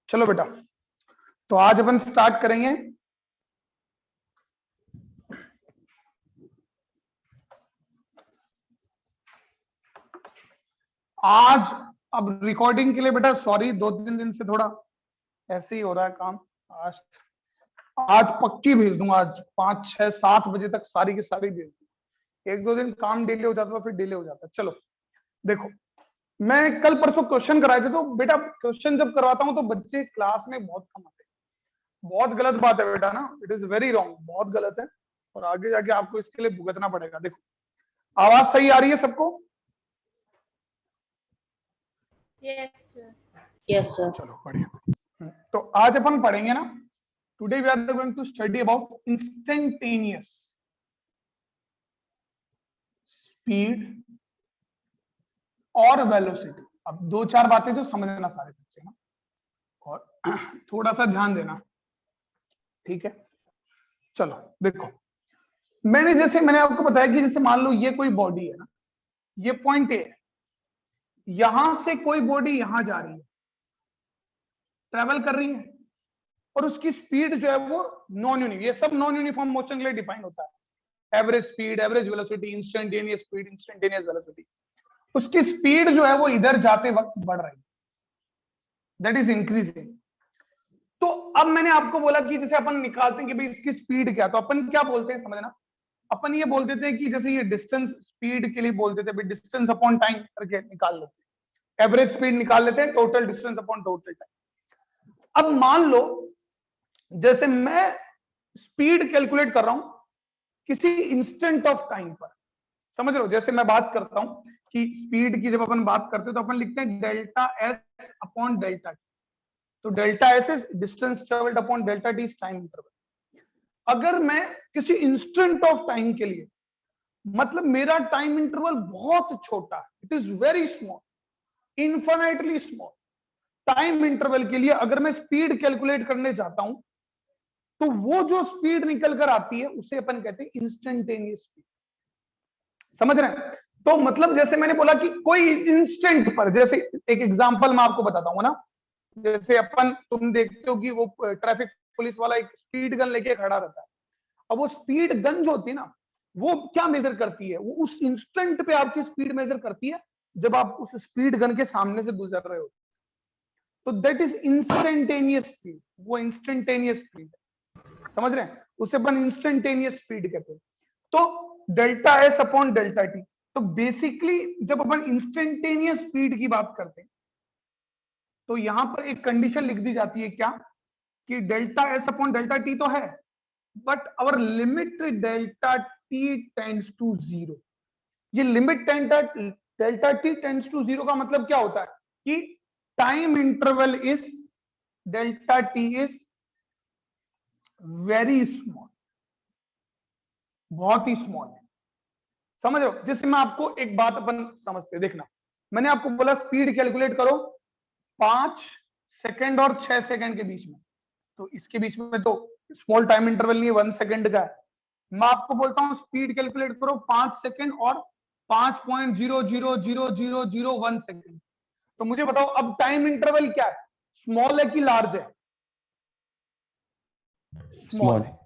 चलो बेटा, तो आज अपन स्टार्ट करेंगे आज। अब रिकॉर्डिंग के लिए बेटा सॉरी, 2-3 दिन से थोड़ा ऐसे ही हो रहा है काम। आज आज पक्की भेज दूंगा, आज 5, 6, 7 बजे तक सारी की सारी भेज दूंगा। 1-2 दिन काम डिले हो जाता तो फिर डिले हो जाता। चलो देखो, मैं कल परसों क्वेश्चन कराए थे, तो बेटा क्वेश्चन जब करवाता हूं तो बच्चे क्लास में बहुत कम आते हैं। बहुत गलत बात है बेटा ना, इट इज वेरी रॉन्ग, बहुत गलत है। और आगे जाके आपको इसके लिए भुगतना पड़ेगा। देखो, आवाज सही आ रही है सबको? Yes sir. चलो बढ़िया। तो आज अपन पढ़ेंगे ना, today we are going to study about instantaneous speed और वेलोसिटी। अब 2-4 बातें जो समझना सारे बच्चे ना, और थोड़ा सा ध्यान देना, ठीक है? चलो देखो, मैंने आपको बताया कि जैसे मान लो ये कोई बॉडी है ना, ये पॉइंट ए है, यहां से कोई बॉडी यहां जा रही है, ट्रेवल कर रही है, और उसकी स्पीड जो है वो नॉन यूनिफॉर्म, ये सब नॉन यूनिफॉर्म मोशन के लिए डिफाइन होता है। Average speed, average velocity, instantaneous speed, instantaneous velocity. उसकी स्पीड जो है वो इधर जाते वक्त बढ़ रही है, दैट इज इंक्रीजिंग। तो अब मैंने आपको बोला कि जैसे अपन निकालते हैं कि भाई इसकी स्पीड क्या, तो अपन क्या बोलते हैं समझना, अपन ये बोल देते हैं कि जैसे ये डिस्टेंस स्पीड के लिए बोल देते हैं डिस्टेंस अपॉन टाइम करके निकाल लेते हैं, एवरेज स्पीड निकाल लेते हैं total distance upon total time. अब मान लो जैसे मैं स्पीड कैलकुलेट कर रहा हूं किसी इंस्टेंट ऑफ टाइम पर, समझ रहे हो? जैसे मैं बात करता हूं कि स्पीड की जब अपन बात करते हैं तो अपन लिखते हैं delta s upon delta t. तो delta s is distance travelled upon delta t is time interval. अगर मैं किसी इंस्टेंट ऑफ टाइम के लिए, मतलब मेरा टाइम इंटरवल बहुत छोटा है, it is very small, infinitely small time interval के लिए अगर मैं स्पीड कैलकुलेट करने जाता हूं, तो वो जो स्पीड निकल कर आती है उसे अपन कहते हैं इंस्टेंटेनियस स्पीड। समझ रहे हैं? तो मतलब जैसे मैंने बोला कि कोई इंस्टेंट पर, जैसे एक एग्जांपल मैं आपको बताता हूं ना, जैसे अपन, तुम देखते हो कि वो ट्रैफिक पुलिस वाला एक स्पीड गन लेके खड़ा रहता है। अब वो स्पीड गन जो होती है ना, वो क्या मेजर करती है? वो उस इंस्टेंट पे आपकी स्पीड मेजर करती है जब आप उस स्पीड गन के सामने से गुजर रहे हो। तो दैट इज इंस्टेंटेनियस स्पीड, वो इंस्टेंटेनियस स्पीड, समझ रहे हैं? उसे अपन इंस्टेंटेनियस स्पीड कहते हैं। तो delta s upon delta t. तो बेसिकली जब अपन इंस्टेंटेनियस स्पीड की बात करते हैं तो यहां पर एक कंडीशन लिख दी जाती है, क्या? कि delta s upon delta t तो है, but our limit delta t tends to 0। ये limit delta t tends to 0 का मतलब क्या होता है? कि time interval is delta t is very small, बहुत ही स्मॉल है। समझ रहे हो? जैसे मैं आपको एक बात अपन समझते, देखना, मैंने आपको बोला स्पीड कैलकुलेट करो 5 सेकंड और 6 सेकंड के बीच में, तो इसके बीच में तो स्मॉल टाइम इंटरवल नहीं है, 1 सेकंड का है। मैं आपको बोलता हूं स्पीड कैलकुलेट करो 5 सेकंड और 5.0000001 सेकंड, तो मुझे बताओ अब टाइम इंटरवल क्या है? स्मॉल है कि लार्ज है? स्मॉल है,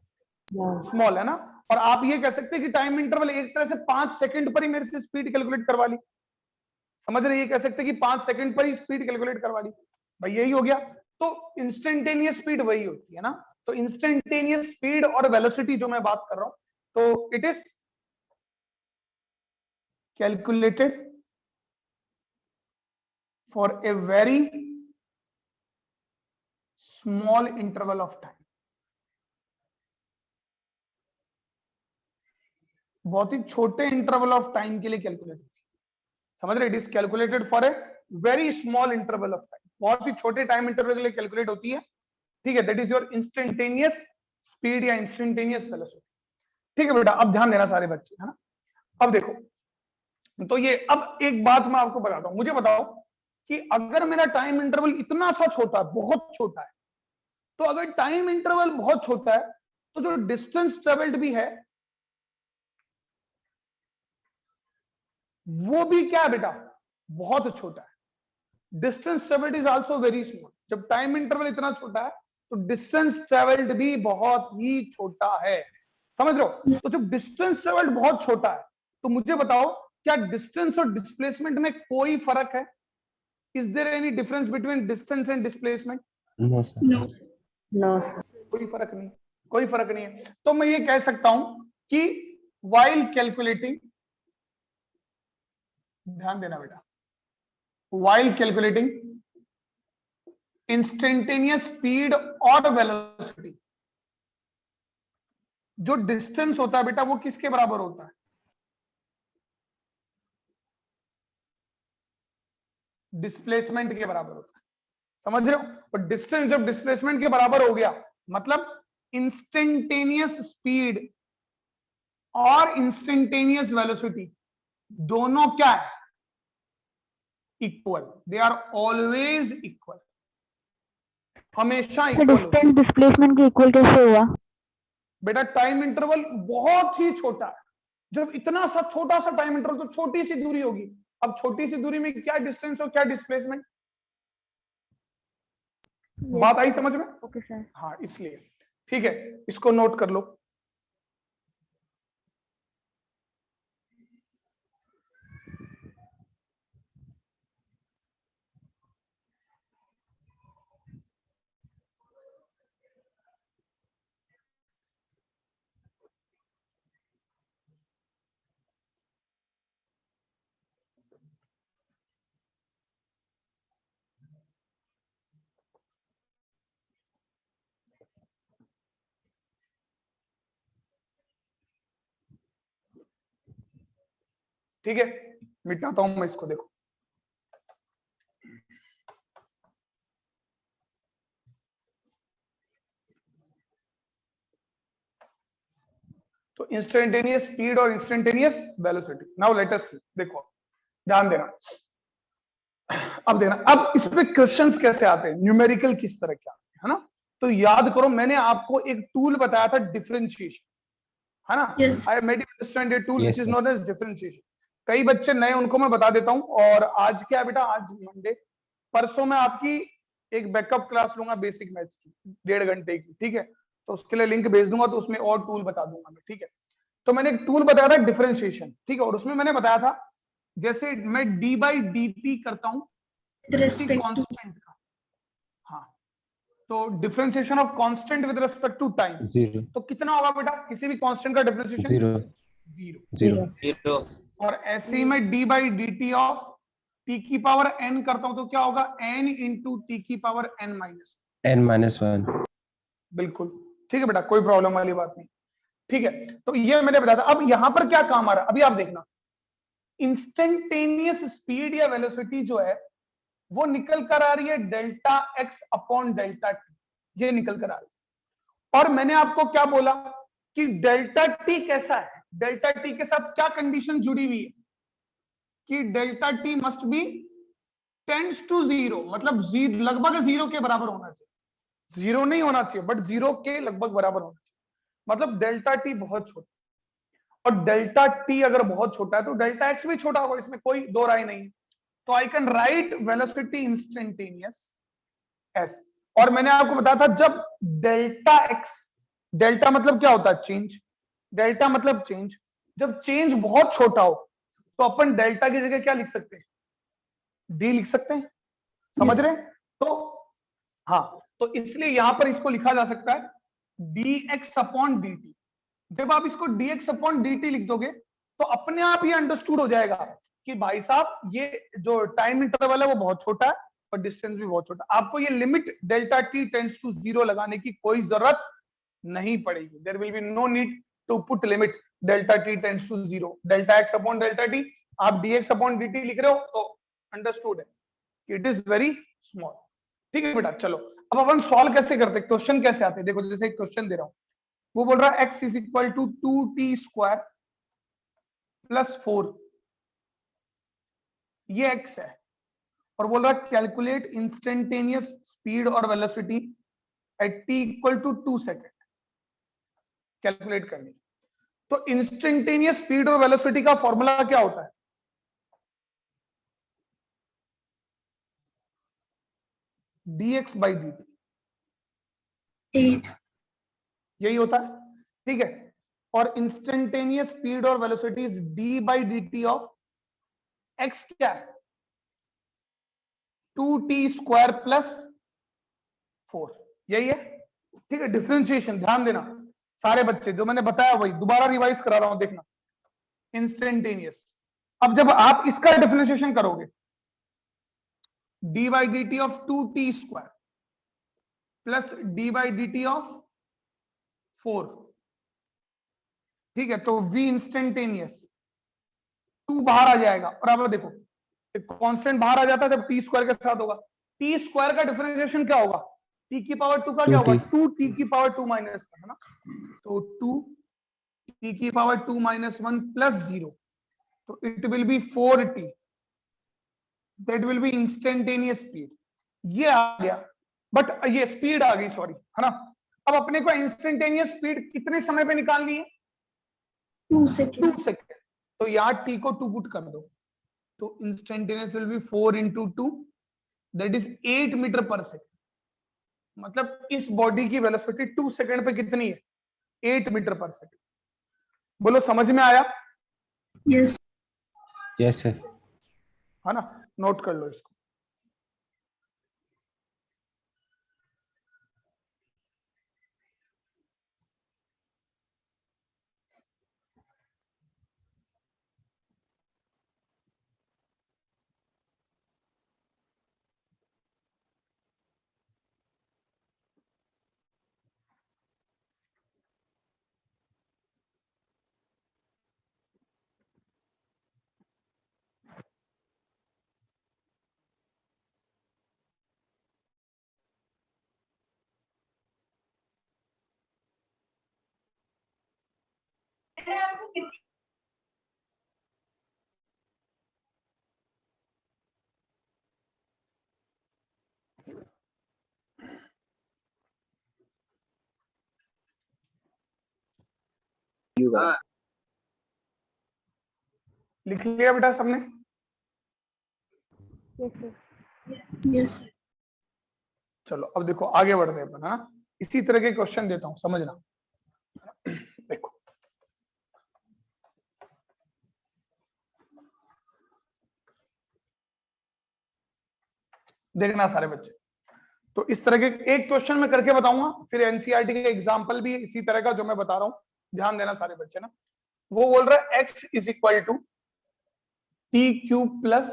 स्मॉल है ना। और आप ये कह सकते हैं कि टाइम इंटरवल एक तरह से 5 सेकंड पर ही मेरे से स्पीड कैलकुलेट करवा ली। समझ रहे? ये कह सकते हैं कि 5 सेकंड पर ही स्पीड कैलकुलेट करवा ली, भाई यही हो गया। तो इंस्टेंटेनियस स्पीड वही होती है ना। तो इंस्टेंटेनियस स्पीड और वेलोसिटी जो मैं बात कर रहा हूं, तो it is calculated for a very small interval of time. बहुत ही छोटे इंटरवल ऑफ टाइम के लिए कैलकुलेट होती है, समझ रहे? It is calculated for a very small interval of time, बहुत ही छोटे टाइम इंटरवल के लिए कैलकुलेट होती है, ठीक है? That is your instantaneous speed या इंस्टेंटेनियस वेलोसिटी, ठीक है बेटा? अब ध्यान देना सारे बच्चे, है ना? अब देखो, तो ये, अब एक बात मैं आपको बताता हूं, मुझे बताओ कि अगर मेरा टाइम इंटरवल इतना सा छोटा है, बहुत छोटा है, तो अगर टाइम इंटरवल बहुत छोटा है तो जो डिस्टेंस ट्रेवल्ड भी है वो भी क्या है बेटा, बहुत छोटा है। Distance travelled is also very small. जब टाइम इंटरवल इतना छोटा है तो डिस्टेंस ट्रेवल्ड भी बहुत ही छोटा है, समझ रहे हो। तो जब डिस्टेंस ट्रेवल्ड बहुत छोटा है तो मुझे बताओ क्या डिस्टेंस और डिस्प्लेसमेंट में कोई फर्क है? Is there any difference between distance and displacement? No sir. No sir. कोई फर्क नहीं, कोई फर्क नहीं है। तो मैं ये कह सकता हूं कि while कैलकुलेटिंग, ध्यान देना बेटा, while कैलकुलेटिंग इंस्टेंटेनियस स्पीड और वेलोसिटी, जो डिस्टेंस होता है बेटा वो किसके बराबर होता है? डिस्प्लेसमेंट के बराबर होता है, समझ रहे हो। और डिस्टेंस जब डिस्प्लेसमेंट के बराबर हो गया मतलब इंस्टेंटेनियस स्पीड और इंस्टेंटेनियस वेलोसिटी दोनों क्या है? Equal. They are always equal, हमेशा इक्वल। डिस्टेंस डिस्प्लेसमेंट के इक्वल कैसे हुआ? बेटा टाइम इंटरवल बहुत ही छोटा है। जब इतना सा छोटा सा टाइम इंटरवल तो छोटी सी दूरी होगी। अब छोटी सी दूरी में क्या डिस्टेंस और क्या डिस्प्लेसमेंट, बात आई समझ में? Okay sir. हाँ इसलिए ठीक है, इसको नोट कर लो। ठीक है, मिटाता हूं मैं इसको, देखो तो इंस्टेंटेनियस स्पीड और instantaneous velocity. Now let us see, देखो ध्यान देना। अब देना, अब इस पे क्वेश्चंस कैसे आते हैं, न्यूमेरिकल किस तरह के आते हैं, है ना। तो याद करो मैंने आपको एक टूल बताया था डिफरेंशिएशन, है ना। I made you understand a tool which is known as differentiation. कई बच्चे नए, उनको मैं बता देता हूं। और आज क्या है बेटा, आज मंडे, परसों मैं आपकी एक बैकअप क्लास लूंगा बेसिक मैथ्स की 1.5 घंटे की, ठीक है। तो उसके लिए लिंक भेज दूंगा, तो उसमें और टूल बता दूंगा मैं, ठीक है। तो मैंने एक टूल बताया था डिफरेंशिएशन, ठीक है। और उसमें मैंने बताया था जैसे मैं डी बाई डी पी करता हूं किसी कांस्टेंट का, हाँ, तो differentiation of constant with respect to time, zero. तो कितना होगा बेटा किसी भी कांस्टेंट का डिफरेंशिएशन? जीरो। जीरो। जीरो। और ऐसे ही मैं D by d t of T की पावर एन करता हूं तो क्या होगा? एन इंटू टी की पावर एन माइनस n-1। बिल्कुल ठीक है बेटा, कोई प्रॉब्लम वाली बात नहीं, ठीक है। तो ये मैंने बताया था। अब यहां पर क्या काम आ रहा है, अभी आप देखना, इंस्टेंटेनियस स्पीड या वेलोसिटी जो है वो निकल कर आ रही है delta x upon delta T, ये निकल कर आ रही है। और मैंने आपको क्या बोला कि डेल्टा टी कैसा है, डेल्टा टी के साथ क्या कंडीशन जुड़ी हुई है कि delta t must be tends to zero, मतलब लगभग जीरो के बराबर होना चाहिए। जीरो नहीं होना चाहिए बट जीरो के लगभग बराबर होना चाहिए, मतलब डेल्टा टी बहुत छोटा। और डेल्टा टी अगर बहुत छोटा है तो डेल्टा एक्स भी छोटा होगा, इसमें कोई दो राय नहीं। तो I can write velocity instantaneous S. और मैंने आपको बताया था जब डेल्टा एक्स, डेल्टा मतलब क्या होता है? चेंज। डेल्टा मतलब चेंज, जब चेंज बहुत छोटा हो तो अपन डेल्टा की जगह क्या लिख सकते हैं? डी लिख सकते हैं, समझ रहे हैं? तो हाँ, तो इसलिए यहां पर इसको लिखा जा सकता है D x upon D T. जब आप इसको dx अपॉन dt लिख दोगे तो अपने आप ये अंडरस्टूड हो जाएगा कि भाई साहब ये जो टाइम इंटरवल है वो बहुत छोटा है और डिस्टेंस भी बहुत छोटा। आपको ये limit delta t tends to zero लगाने की कोई जरूरत नहीं पड़ेगी। There will be no need to put limit delta t tends to zero. Delta x upon delta t, आप dx अपॉन dt लिख रहे हो तो अंडरस्टूड है, इट इज वेरी स्मॉल, ठीक है बेटा। चलो अब अपन सॉल्व कैसे करते हैं, क्वेश्चन कैसे आते हैं, देखो जैसे एक क्वेश्चन दे रहा हूं, वो बोल रहा है x is equal to 2t square plus 4, ये x है। और बोल रहा है कैलकुलेट इंस्टेंटेनियस स्पीड और velocity at t equal to 2 second, calculate करनी। तो इंस्टेंटेनियस स्पीड और वेलोसिटी का फॉर्मूला क्या होता है? dx by dt, 8. यही होता है, ठीक है। और इंस्टेंटेनियस स्पीड और velocity is d by dt of x, क्या है 2t स्क्वायर प्लस 4, यही है, ठीक है। डिफरेंशिएशन ध्यान देना सारे बच्चे, जो मैंने बताया वही दोबारा रिवाइज करा रहा हूं, देखना। इंस्टेंटेनियस, अब जब आप इसका डिफरेंशिएशन करोगे D by d t of 2t square plus d by d t of 4, ठीक है, तो v इंस्टेंटेनियस 2 बाहर आ जाएगा, और अब देखो कांस्टेंट बाहर आ जाता है जब t स्क्वायर के साथ होगा। t स्क्वायर का डिफरेंशिएशन क्या होगा, t की पावर 2 का क्या होगा 2t की पावर 2 माइनस 1, है ना, तो 2t की पावर 2 माइनस 1 प्लस 0, तो it will B 4t, that will be instantaneous speed. ये आ गया, बट ये स्पीड आ गई, सॉरी, है ना। अब अपने को इंस्टेंटेनियस स्पीड कितने समय पे निकालनी है 2 सेकेंड। 2 सेकेंड, तो यहाँ t को 2 पुट कर दो, तो instantaneous will be 4 into 2, that is 8 metre per second. मतलब इस बॉडी की वेलोसिटी 2 सेकेंड पे कितनी है 8 मीटर पर सेकेंड। बोलो समझ में आया? Yes yes sir. है ना, नोट कर लो इसको। लिख लिया बेटा सबने? यस। चलो अब देखो आगे बढ़ते हैं अपन, है ना। इसी तरह के क्वेश्चन देता हूं, समझना। देखो देखना सारे बच्चे, तो इस तरह के एक क्वेश्चन मैं करके बताऊंगा, फिर एनसीईआरटी के एग्जांपल भी इसी तरह का जो मैं बता रहा हूं, ध्यान देना सारे बच्चे ना। वो बोल रहा है x is equal to t cube plus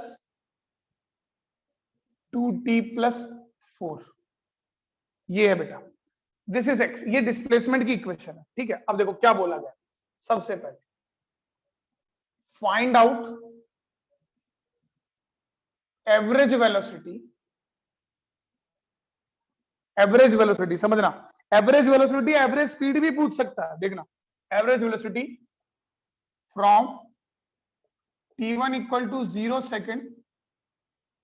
2t plus 4, ये है बेटा, दिस इज x, ये डिस्प्लेसमेंट की इक्वेशन है, ठीक है। अब देखो क्या बोला गया, सबसे पहले find out average velocity, average velocity समझना, एवरेज वेलोसिटी एवरेज स्पीड भी पूछ सकता है, देखना। Average velocity from t1 equal to 0 second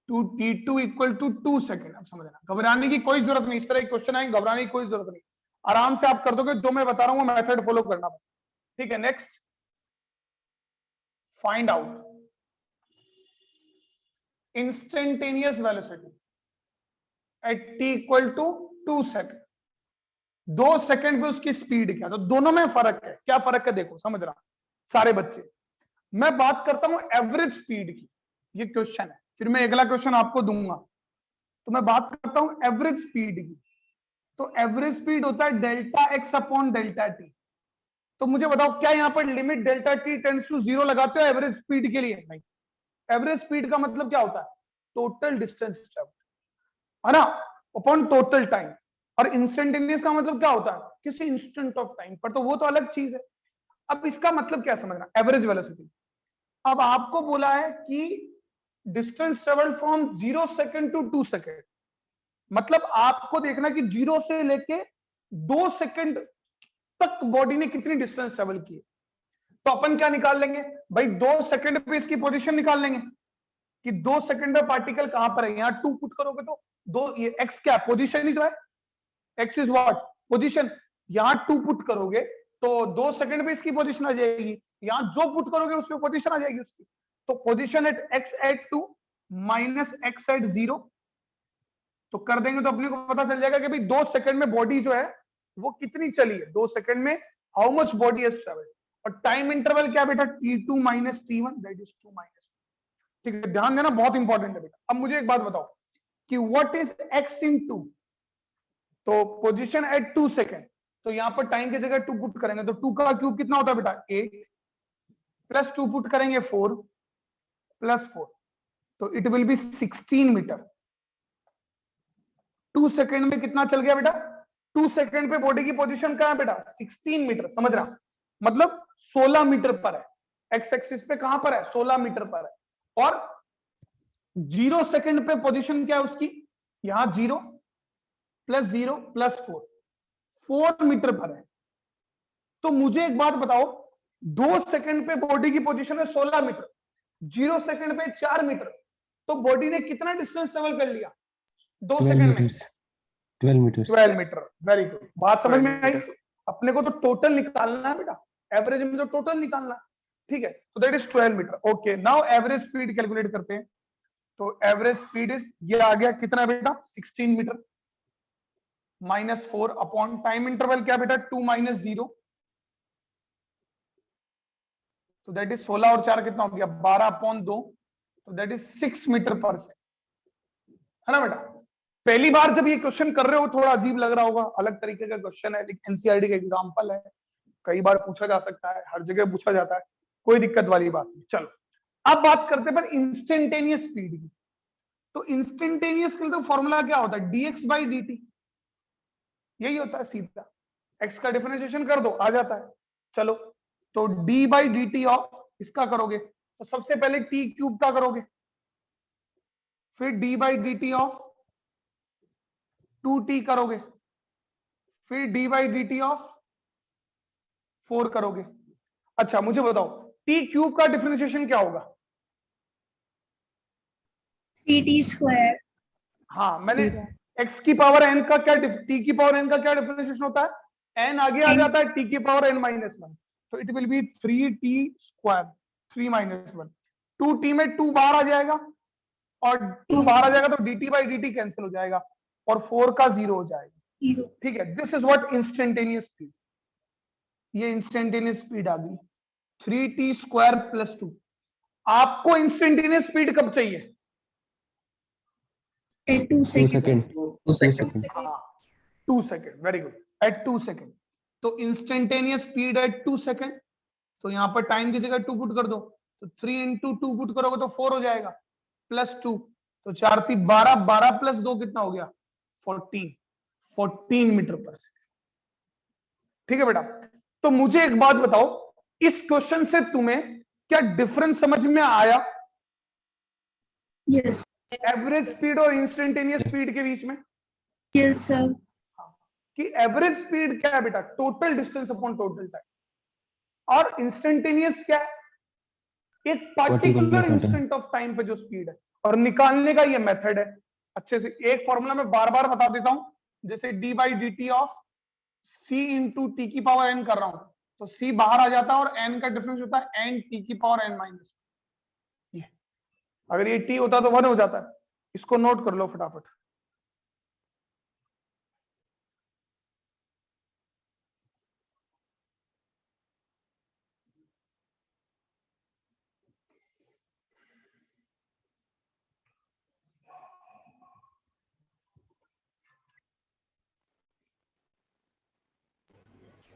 to t2 equal to 2 second. अब समझना, घबराने की कोई जरूरत नहीं, इस तरह के क्वेश्चन आए घबराने की कोई जरूरत नहीं, आराम से आप कर दोगे, जो मैं बता रहा हूं वो मेथड फॉलो करना बस, ठीक है। Next, find out instantaneous velocity at t equal to 2 second, 2 second पे उसकी स्पीड क्या, तो दोनों में फर्क है, क्या फर्क है देखो, समझ रहा सारे बच्चे। मैं बात करता हूं एवरेज स्पीड की, ये क्वेश्चन है, फिर मैं अगला क्वेश्चन आपको दूंगा, तो मैं बात करता हूं एवरेज स्पीड की। तो एवरेज स्पीड होता है delta x upon delta t. तो मुझे बताओ क्या यहां पर limit delta t tends to 0 लगाते हो एवरेज स्पीड के लिए? नहीं, एवरेज स्पीड का मतलब क्या होता है टोटल डिस्टेंस ट्रेवल, है ना, अपॉन टोटल टाइम। और इंस्टेंटेनियस का मतलब क्या होता है किसी इंस्टेंट ऑफ टाइम पर, तो वो तो अलग चीज है। अब इसका मतलब क्या समझना, एवरेज वेलोसिटी। अब आपको बोला है कि distance travel from 0 second to 2 second, मतलब आपको देखना कि 0 से लेके 2 सेकेंड तक बॉडी ने कितनी डिस्टेंस ट्रेवल की है। तो अपन क्या निकाल लेंगे भाई, 2 सेकेंड पे इसकी पोजीशन निकाल लेंगे कि 2 सेकेंड में पार्टिकल कहां पर है, यहां 2 पुट करोगे तो 2, ये x क्या पोजीशन ही तो है, x इज व्हाट पोजीशन, यहां 2 पुट करोगे तो 2 सेकंड में इसकी पोजीशन आ जाएगी, यहां जो पुट करोगे उस पे पोजीशन आ जाएगी उसकी। तो position at x at 2 minus x at 0 तो कर देंगे तो अपने को पता चल जाएगा कि भाई 2 सेकंड में बॉडी जो है वो कितनी चली है, 2 सेकंड में how much body has travelled. और टाइम इंटरवल क्या बेटा, t2 minus t1 that is 2 minus. ठीक है, ध्यान देना, बहुत इंपॉर्टेंट है बेटा। अब मुझे एक बात बताओ कि व्हाट इज x इन 2, तो पोजीशन एट 2 सेकंड, तो यहां पर टाइम की जगह 2 पुट करेंगे तो 2 का क्यूब कितना होता है बेटा 8, प्लस 2 पुट करेंगे 4 प्लस 4, तो it will be 16 metre. 2 second में कितना चल गया बेटा, 2 सेकंड पे बॉडी की पोजीशन कहां है बेटा 16 मीटर, समझ रहा, मतलब 16 मीटर पर है, एक्स एक्सिस पे कहां पर है 16 मीटर पर है। और 0 सेकंड पे पोजीशन क्या है उसकी, यहां 0 प्लस 0 प्लस 4 मीटर पर है। तो मुझे एक बात बताओ, 2 सेकंड पे बॉडी की पोजीशन है 16 मीटर, 0 सेकंड पे 4 मीटर, तो बॉडी ने कितना डिस्टेंस ट्रेवल कर लिया 2 सेकंड में 12 मीटर्स। 12 मीटर। वेरी गुड, बात समझ में आई। अपने को तो टोटल निकालना है बेटा, एवरेज में तो टोटल निकालना है, ठीक है, तो that is 12 metre. Okay, now average speed calculate करते हैं। तो एवरेज स्पीड इज, ये आ गया कितना बेटा 16 metre minus 4 upon time interval क्या बेटा 2 माइनस 0, तो दैट इज 16 और 4 कितना हो गया 12 अपॉन 2, तो दैट इज 6 मीटर पर सेकंड, है ना बेटा। पहली बार जब ये क्वेश्चन कर रहे हो थोड़ा अजीब लग रहा होगा, अलग तरीके का क्वेश्चन है, लेकिन एनसीईआरटी का एग्जांपल है, कई बार पूछा जा सकता है, हर जगह पूछा जाता है, कोई दिक्कत वाली बात नहीं। चलो अब बात करते हैं पर इंस्टेंटेनियस स्पीड की। तो इंस्टेंटेनियस के लिए तो फॉर्मूला क्या होता है dx बाई dt, यही होता है सीधा, x का डिफरेंशिएशन कर दो आ जाता है। चलो तो d बाई dt ऑफ इसका करोगे तो सबसे पहले t क्यूब का करोगे, फिर d by dt of 2t करोगे, फिर d बाई dt ऑफ 4 करोगे। अच्छा मुझे बताओ t क्यूब का डिफरेंशिएशन क्या होगा, 3t स्क्वायर। हाँ मैंने x की पावर n का क्या t की पावर n का क्या डिफरेंशिएशन होता है, n आगे आ जाता है t की पावर n माइनस 1, तो it will B 3t square 3 minus 1, 2t में 2 बाहर आ जाएगा और 2 बाहर आ जाएगा तो dt बाई dt कैंसिल हो जाएगा और 4 का 0 हो जाएगा। ठीक है, this is what instantaneous speed, ये इंस्टेंटेनियस स्पीड आ गई 3t स्क्वायर प्लस 2। आपको इंस्टेंटेनियस स्पीड कब चाहिए, 2 second. 2 second. 2 second, very good, at 2 second. तो इंस्टेंटेनियस स्पीड एट 2 सेकंड, तो यहां पर टाइम की जगह 2 पुट कर दो, तो 3 इंटू 2 पुट करोगे तो 4 हो जाएगा प्लस 2, तो 4 3 12, 12 प्लस 2 कितना हो गया 14 मीटर पर सेकंड। ठीक है बेटा, तो मुझे एक बात बताओ, इस क्वेश्चन से तुम्हें क्या डिफरेंस समझ में आया, यस एवरेज स्पीड और इंस्टेंटेनियस स्पीड के बीच में? Yes sir. कि एवरेज स्पीड क्या है बेटा, total distance upon total time, और इंस्टेंटेनियस क्या है, एक पार्टिकुलर इंस्टेंट ऑफ टाइम पे जो स्पीड है, और निकालने का ये मेथड है अच्छे से। एक फॉर्मूला मैं बार बार बता देता हूं, जैसे d by d t of c into T की पावर n कर रहा हूं, तो c बाहर आ जाता है और n का डिफरेंस होता है n t की पावर n माइनस, ये अगर ये t होता तो 1 हो जाता है, इसको नोट कर लो फटाफट।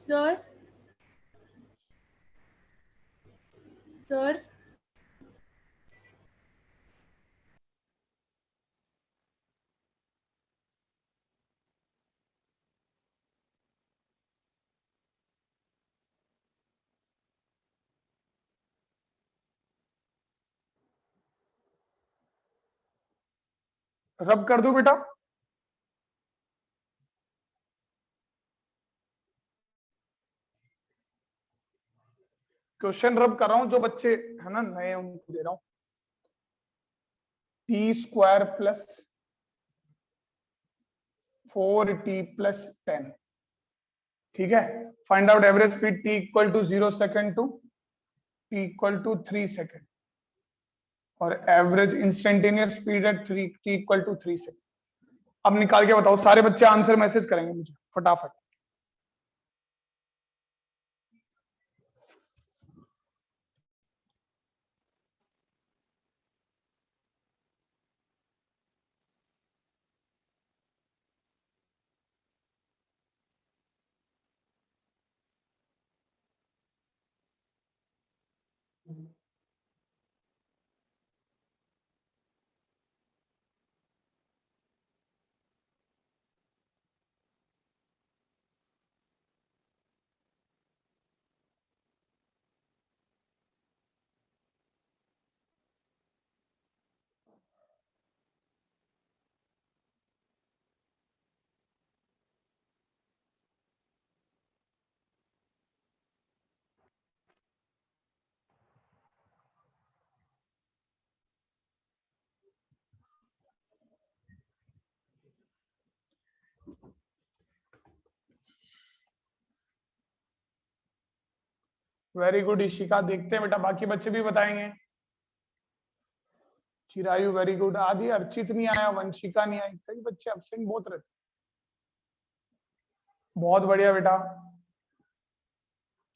सर सर रब कर दो बेटा, क्वेश्चन रब कर रहा हूं, जो बच्चे है ना नए उनको दे रहा हूं। T square plus 4t plus 10, ठीक है, find out average speed t equal to 0 second to t equal to 3 second, और average instantaneous speed at 3 t equal to 3 second. अब निकाल के बताओ, सारे बच्चे आंसर मैसेज करेंगे मुझे फटाफट। वेरी गुड ईशिका, देखते हैं बेटा बाकी बच्चे भी बताएंगे। चिरायु वेरी गुड, आदि अर्चित नहीं आया, वंशिका नहीं आई, कई बच्चे एब्सेंट बहुत रहते। बहुत बढ़िया बेटा।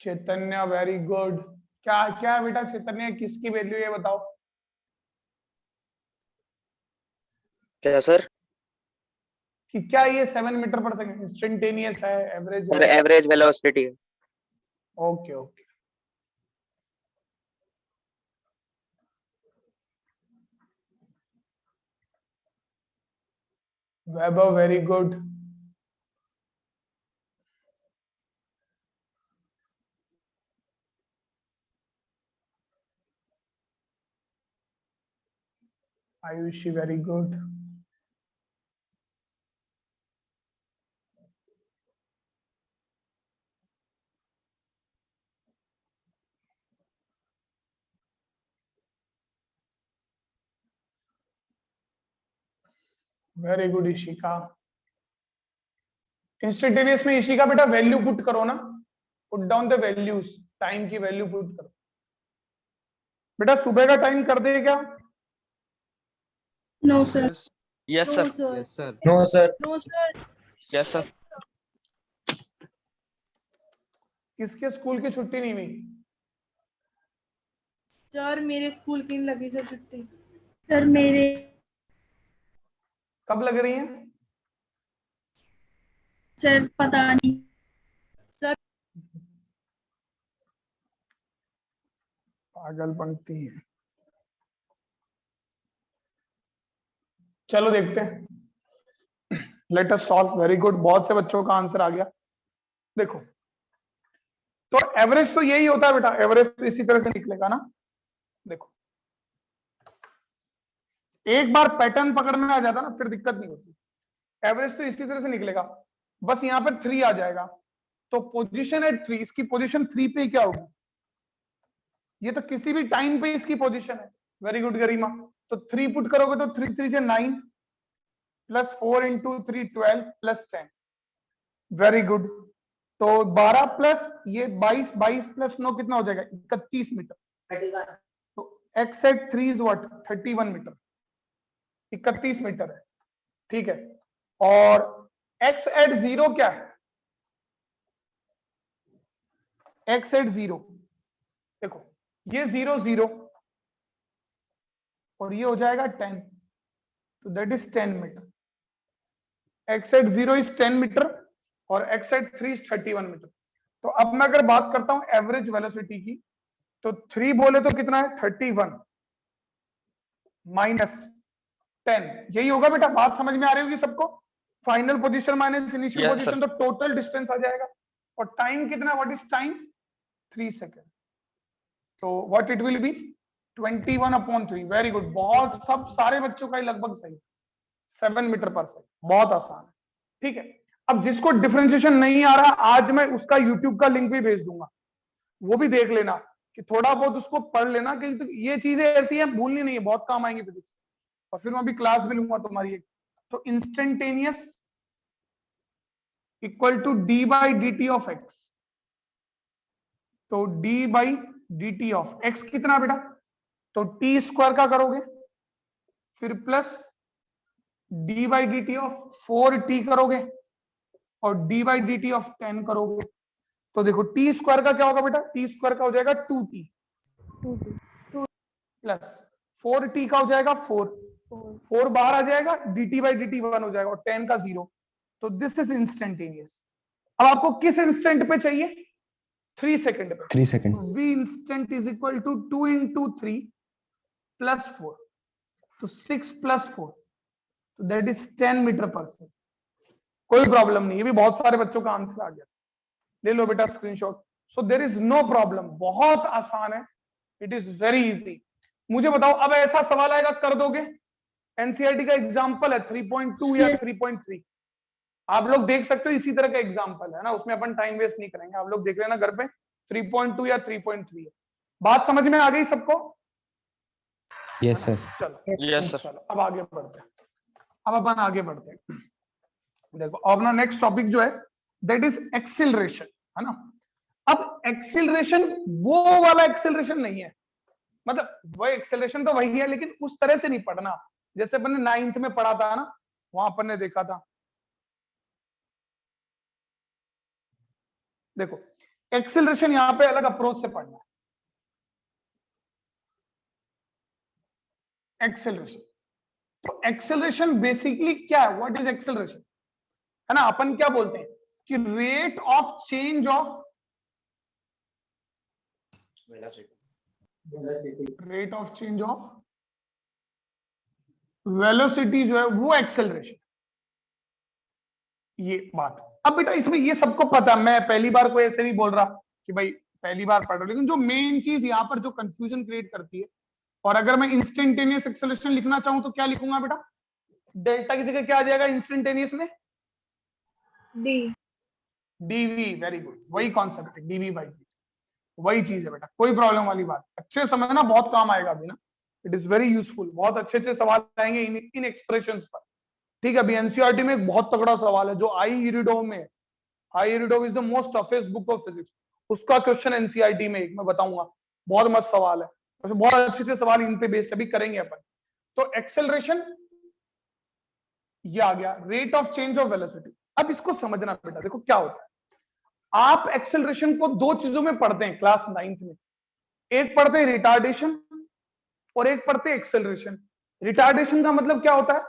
चैतन्य वेरी गुड। क्या क्या है बेटा चैतन्य, किसकी वैल्यू है बताओ। क्या सर? कि क्या ये 7 मीटर पर सेकंड इंस्टेंटेनियस है, एवरेज और है? एवरेज वेलोसिटी है। Okay okay. Vaibhav very good. Ayushi very good. Very good Ishika. Instantaneous में ईशिका बेटा वैल्यू पुट करो ना, put down the values, time की वैल्यू पुट करो बेटा। सुबह का टाइम कर दे क्या? No, sir. Yes No, sir. sir. Yes, sir. No sir. No, sir. Yes sir. किसके स्कूल की छुट्टी नहीं हुई? सर मेरे स्कूल की नहीं लगी सर छुट्टी। Sir, मेरे कब लग रही है? सर पता नहीं। पागल पंक्ति है। चलो देखते हैं। Let us solve. Very good, बहुत से बच्चों का आंसर आ गया। देखो तो एवरेज तो यही होता है बेटा, एवरेज तो इसी तरह से निकलेगा ना। देखो एक बार पैटर्न पकड़ में आ जाता ना फिर दिक्कत नहीं होती। एवरेज तो इसी तरह से निकलेगा, बस यहां पर 3 आ जाएगा। तो पोजीशन एट 3, इसकी पोजीशन 3 पे क्या होगी? ये तो किसी भी टाइम पे इसकी पोजीशन है। वेरी गुड गरिमा। तो 3 पुट करोगे तो 3 3 से 9 plus 4 into 3 12 plus 10। Very good. तो 12 प्लस ये 22, 22 प्लस 9 कितना हो जाएगा? 31 मीटर। तो x at 3 is what? 31 metre. 31 metre है, ठीक है। और x एट 0 क्या है? x एट 0 देखो, ये 0 0 और ये हो जाएगा 10, तो that is 10 metre. x at 0 is 10 metre और x एट 3 इज 31 मीटर। तो अब मैं अगर बात करता हूं एवरेज वेलोसिटी की, तो 3 बोले तो कितना है? 31 माइनस 10, यही होगा बेटा। बात समझ में आ रही होगी सबको? Final position minus initial position, तो टोटल डिस्टेंस आ जाएगा। और टाइम कितना? What is time? 3 सेकेंड। तो what it will B? 21/3। Very good, बहुत सब सारे बच्चों का ही लगभग सही। 7 मीटर पर सेकेंड, बहुत आसान है, ठीक है। अब जिसको डिफरेंशिएशन नहीं आ रहा, आज मैं उसका यूट्यूब का लिंक भी भेज दूंगा, वो भी देख लेना कि थोड़ा बहुत उसको पढ़ लेना, क्योंकि ये चीजें ऐसी हैं भूलनी नहीं है, बहुत काम आएंगी फिजिक्स। और फिर मैं अभी क्लास भी लूंगा तुम्हारी एक। तो instantaneous equal to d by d t of x. तो d by d t of x कितना बेटा? तो टी स्क्वायर का करोगे, फिर plus d by d t of 4t करोगे और d by d t of 10 करोगे तो देखो टी स्क्वायर का क्या होगा बेटा, टी स्क्वायर का हो जाएगा 2t प्लस 4t का हो जाएगा 4 बाहर आ जाएगा, dt बाई dt 1 हो जाएगा और 10 का 0। तो दिस इज इंस्टेंटेनियस। अब आपको किस इंस्टेंट पे चाहिए? 3 सेकंड पे। 3 second. v instant is equal to 2 into 3 plus 4, तो 6 plus 4, तो that is 10 metre per second. कोई प्रॉब्लम नहीं, ये भी बहुत सारे बच्चों का आंसर आ गया। ले लो बेटा screenshot. So there is no problem, बहुत आसान है, इट इज वेरी इजी। मुझे बताओ अब ऐसा सवाल आएगा, कर दोगे? एनसीईआरटी का एग्जांपल है 3.2 या 3.3, आप लोग देख सकते हो, इसी तरह का एग्जांपल है ना, उसमें अपन टाइम वेस्ट नहीं करेंगे, आप लोग देख लेना घर पे। 3.2 या 3.3 है। बात समझ में आ गई सबको? Yes sir. चलो यस सर। चलो अब आगे बढ़ते हैं। अब अपन आगे बढ़ते हैं। देखो अपना नेक्स्ट टॉपिक जो है दैट इज एक्सीलरेशन, है ना। अब एक्सीलरेशन वो वाला एक्सीलरेशन नहीं है, मतलब वो एक्सीलरेशन तो वही है लेकिन उस तरह से नहीं पढ़ना जैसे अपन ने 9th में पढ़ा था ना, वहां अपन ने देखा था। देखो एक्सीलरेशन यहां पे अलग अप्रोच से पढ़ना है। एक्सेलरेशन, तो एक्सेलरेशन बेसिकली क्या है? व्हाट इज एक्सेलरेशन, है ना। अपन क्या बोलते हैं कि rate of change of velocity जो है वो एक्सेलरेशन, ये बात। अब बेटा इसमें ये सबको पता, मैं पहली बार कोई ऐसे नहीं बोल रहा कि भाई पहली बार पढ़ रहा, लेकिन जो मेन चीज यहाँ पर जो कंफ्यूजन क्रिएट करती है, और अगर मैं इंस्टेंटेनियस एक्सेलरेशन लिखना चाहूं तो क्या लिखूंगा बेटा? डेल्टा की जगह क्या आ जाएगा इंस्टेंटेनियस में? डीवी। वेरी गुड, वही कॉन्सेप्ट है, डीवी बाई डी, वही चीज है बेटा, कोई प्रॉब्लम वाली बात। अच्छे समझना, बहुत काम आएगा अभी ना, इट इज वेरी यूजफुल। बहुत अच्छे अच्छे सवाल आएंगे इन एक्सप्रेशंस पर, ठीक है। अभी एनसीईआरटी में एक बहुत तगड़ा सवाल है जो आई इरिडो में, I Irodov is the most toughest book of physics, उसका क्वेश्चन एनसीईआरटी में एक मैं बताऊंगा, बहुत मस्त सवाल है, बहुत अच्छे अच्छे सवाल इन पे बेस अभी करेंगे अपन। तो एक्सेलरेशन ये आ गया, rate of change of velocity. अब इसको समझना बेटा, देखो क्या होता है, आप एक्सेलरेशन को दो चीजों में पढ़ते हैं क्लास 9th में, एक पढ़ते हैं रिटार्डेशन और एक पढ़ते हैं एक्सेलरेशन। रिटार्डेशन का मतलब क्या होता है?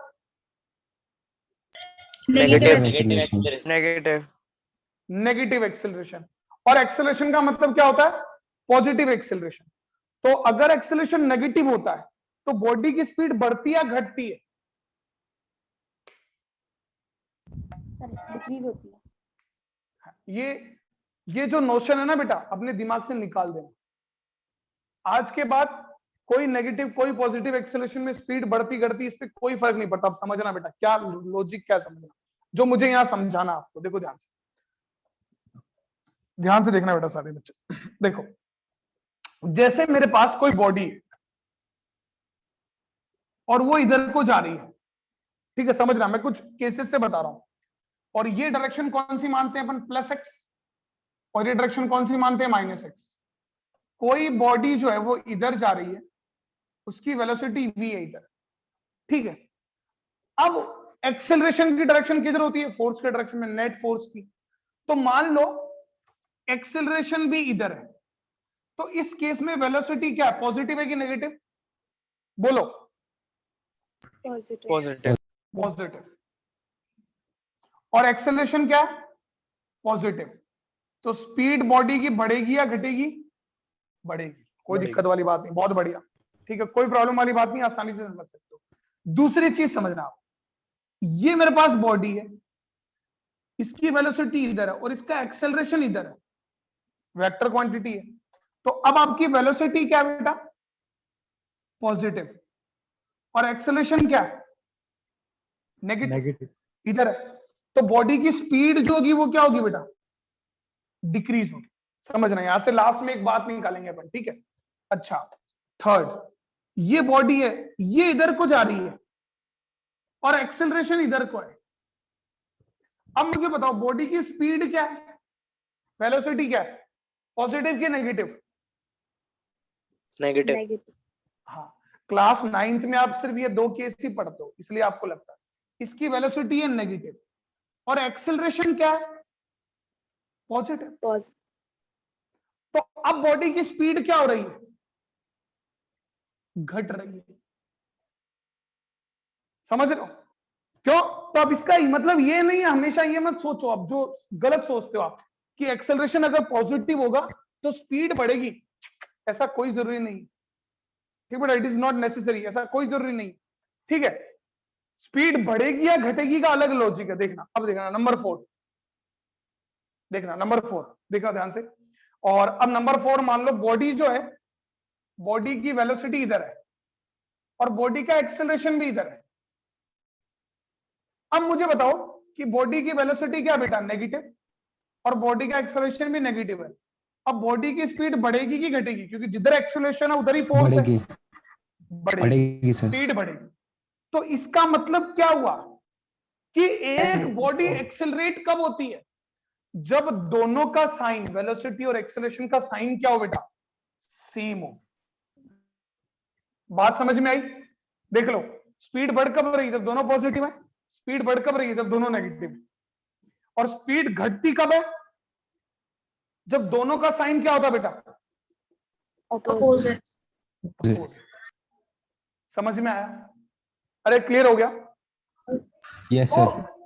Negative acceleration. और एक्सेलरेशन का मतलब क्या होता है? Positive acceleration. तो अगर एक्सेलरेशन नेगेटिव होता है तो बॉडी की स्पीड बढ़ती या घटती है? डिक्रीज होती है। ये जो नोशन है ना बेटा, अपने दिमाग से निकाल देना। आज के बाद कोई नेगेटिव कोई पॉजिटिव एक्सेलरेशन में स्पीड बढ़ती घटती, इस पे कोई फर्क नहीं पड़ता। अब समझना बेटा, क्या लॉजिक, क्या समझना, जो मुझे यहां समझाना आपको। देखो ध्यान से देखना बेटा सारे बच्चे। देखो जैसे मेरे पास कोई बॉडी है और वो इधर को जा रही है, ठीक है, समझना, मैं कुछ केसेस से बता रहा हूं। और ये डायरेक्शन कौन सी मानते हैं अपन? +x। और ये डायरेक्शन कौन सी मानते हैं? -x। कोई बॉडी जो है वो इधर जा रही है, उसकी वेलोसिटी v है इधर, ठीक है। अब एक्सेलरेशन की डायरेक्शन किधर होती है? फोर्स के डायरेक्शन में, नेट फोर्स की। तो मान लो एक्सेलरेशन भी इधर है, तो इस केस में वेलोसिटी क्या है? पॉजिटिव है कि नेगेटिव? बोलो। पॉजिटिव। और एक्सेलरेशन क्या है? पॉजिटिव। तो स्पीड बॉडी की बढ़ेगी या घटेगी? बढ़ेगी। कोई दिक्कत वाली बात नहीं, बहुत बढ़िया, ठीक है, कोई प्रॉब्लम वाली बात नहीं, आसानी से समझ सकते हो। दूसरी चीज समझना आप, ये मेरे पास बॉडी है, इसकी वेलोसिटी इधर है और इसका एक्सेलरेशन इधर है, वेक्टर क्वांटिटी है। तो अब आपकी वेलोसिटी क्या है बेटा? पॉजिटिव। और एक्सेलरेशन क्या है? नेगेटिव, इधर है। तो बॉडी की स्पीड जो होगी वो क्या होगी बेटा? डिक्रीज होगी। समझना, यहां से लास्ट में एक बात निकालेंगे अपन, ठीक है। अच्छा, थर्ड, ये बॉडी है, ये इधर को जा रही है और एक्सेलरेशन इधर को है। अब मुझे बताओ बॉडी की स्पीड क्या है, वेलोसिटी क्या है? पॉजिटिव कि नेगेटिव? नेगेटिव। हाँ, क्लास 9th में आप सिर्फ ये दो केस ही पढ़ते हो, इसलिए आपको लगता है। इसकी वेलोसिटी है नेगेटिव, और एक्सेलरेशन क्या है? पॉजिटिव। तो अब बॉडी की स्पीड क्या हो रही है? घट रही है। समझ रहे हो क्यों? तो अब इसका मतलब ये नहीं है, हमेशा ये मत सोचो, अब जो गलत सोचते हो आप कि एक्सेलरेशन अगर पॉजिटिव होगा तो स्पीड बढ़ेगी, ऐसा कोई जरूरी नहीं। ठीक है, इट इज नॉट नेसेसरी, ऐसा कोई जरूरी नहीं। ठीक है, स्पीड बढ़ेगी या घटेगी का अलग लॉजिक है। देखना, अब देखना नंबर 4, देखना नंबर 4, देखना ध्यान से। और अब नंबर 4 मान लो बॉडी जो है, बॉडी की वेलोसिटी इधर है और बॉडी का एक्सेलरेशन भी इधर है। अब मुझे बताओ कि बॉडी की वेलोसिटी क्या बेटा? नेगेटिव, और बॉडी का एक्सेलरेशन भी नेगेटिव है। अब बॉडी की स्पीड बढ़ेगी कि घटेगी? क्योंकि जिधर एक्सेलरेशन है उधर ही फोर्स है। बढ़ेगी। बढ़ेगी, बढ़ेगी सर। स्पीड बढ़ेगी। तो इसका मतलब क्या हुआ कि एक बॉडी एक्सेलरेट कब होती है? जब दोनों का साइन, वेलोसिटी और एक्सेलरेशन का साइन क्या हो बेटा? सेम हो। बात समझ में आई? देख लो, स्पीड बढ़ कब रही है? जब दोनों पॉजिटिव है। स्पीड बढ़ कब रही है? जब दोनों नेगेटिव है। और स्पीड घटती कब है? जब दोनों का साइन क्या होता बेटा? अपोजिट। समझ में आया? अरे क्लियर हो गया? यस तो सर।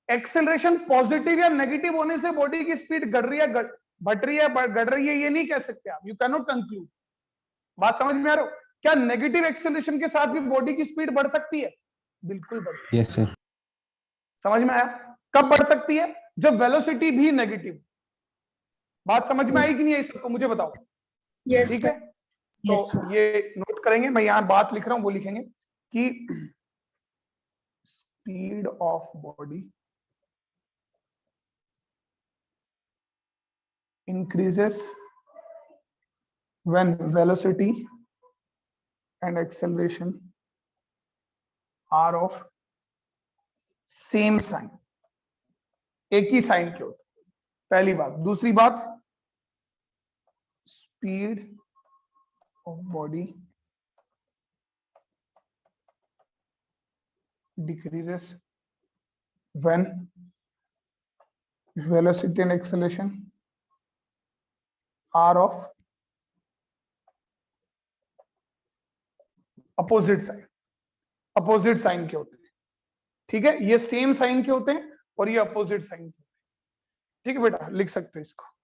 एक्सेलरेशन पॉजिटिव या नेगेटिव होने से बॉडी की स्पीड घट रही है, घट रही है, बढ़ रही है, ये नहीं कह सकते आप। You can not conclude. बात समझ में आ रहा हो? क्या नेगेटिव एक्सेलरेशन के साथ भी बॉडी की स्पीड बढ़ सकती है? बिल्कुल बढ़ सकती है। Yes sir. समझ में आया? कब बढ़ सकती है? जब वेलोसिटी भी नेगेटिव। बात समझ में आई कि नहीं आई सबको? मुझे बताओ। यस ठीक है, तो ये नोट करेंगे। मैं यहां बात लिख रहा हूं, वो लिखेंगे कि speed of body increases when velocity and acceleration are of same sign। एक ही साइन के होते, पहली बात। दूसरी बात, speed of body decreases when velocity and acceleration are of opposite sign. Opposite sign के होते हैं। ठीक है, ये सेम साइन के होते हैं और ये अपोजिट साइन के होते हैं। ठीक है बेटा, लिख सकते हो इसको।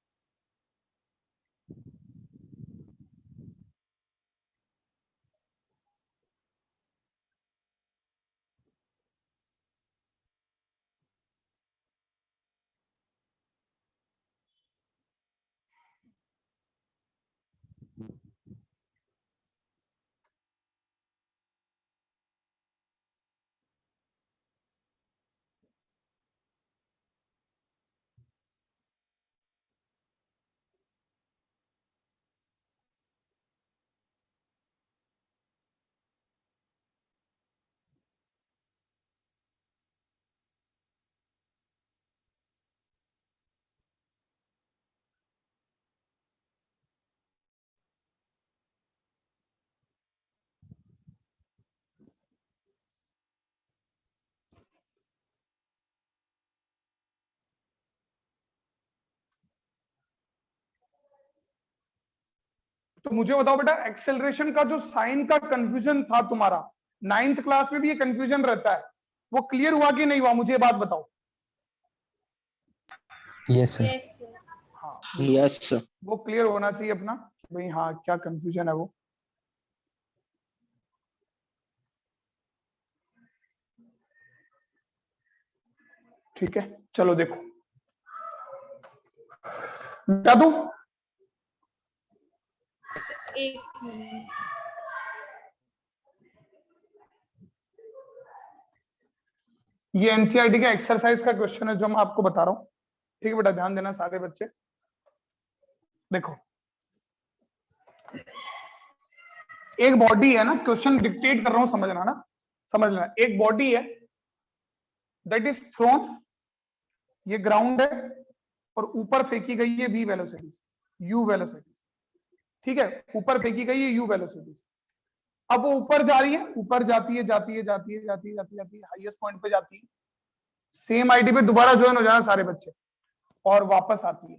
तो मुझे बताओ बेटा, एक्सेलरेशन का जो साइन का कंफ्यूजन था तुम्हारा 9th क्लास में भी, ये कंफ्यूजन रहता है, वो क्लियर हुआ कि नहीं हुआ? मुझे बात बताओ। Yes sir. हाँ, यस सर। वो क्लियर होना चाहिए अपना, भाई हाँ क्या कंफ्यूजन है वो। ठीक है, चलो देखो, बता दूं? एक मिनट। ये एनसीईआरटी का एक्सरसाइज का क्वेश्चन है जो मैं आपको बता रहा हूं। ठीक है बेटा, ध्यान देना सारे बच्चे। देखो, एक बॉडी है ना, क्वेश्चन डिक्टेट कर रहा हूं, समझना ना, समझ लेना। एक बॉडी है दैट इज थ्रोन, ये ग्राउंड है और ऊपर फेंकी गई है v वेलोसिटीज, u वेलोसिटीज। ठीक है, ऊपर फेंकी गई है u वेलोसिटीज। अब वो ऊपर जा रही है, ऊपर जाती है, जाती है, जाती है, जाती है, जाती है, जाती है, हाईएस्ट पॉइंट पे जाती है, सेम आईडी पे दोबारा ज्वाइन हो जाना सारे बच्चे, और वापस आती है।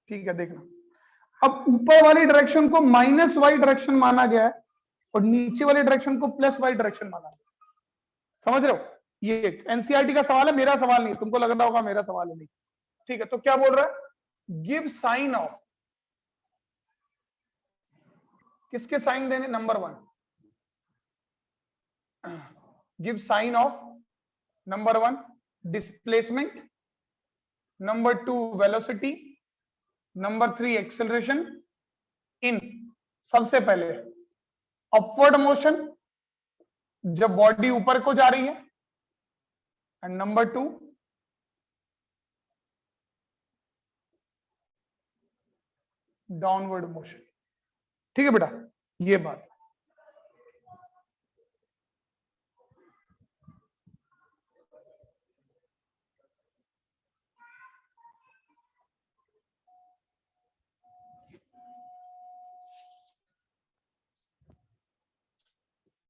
ठीक है, देखना अब ऊपर वाली डायरेक्शन को माइनस वाई डायरेक्शन माना गया है और नीचे वाली डायरेक्शन को प्लस वाई डायरेक्शन माना गया। समझ रहे हो? ये एनसीईआरटी का सवाल है, मेरा सवाल नहीं, तुमको लग रहा होगा मेरा सवाल है, नहीं। ठीक है, तो क्या बोल रहा है? गिव साइन ऑफ, किसके साइन देने? Number 1, give sign of number 1 displacement, number 2 velocity, number 3 acceleration in, सबसे पहले अपवर्ड मोशन जब बॉडी ऊपर को जा रही है, एंड नंबर 2 डाउनवर्ड मोशन। ठीक है बेटा, ये बात।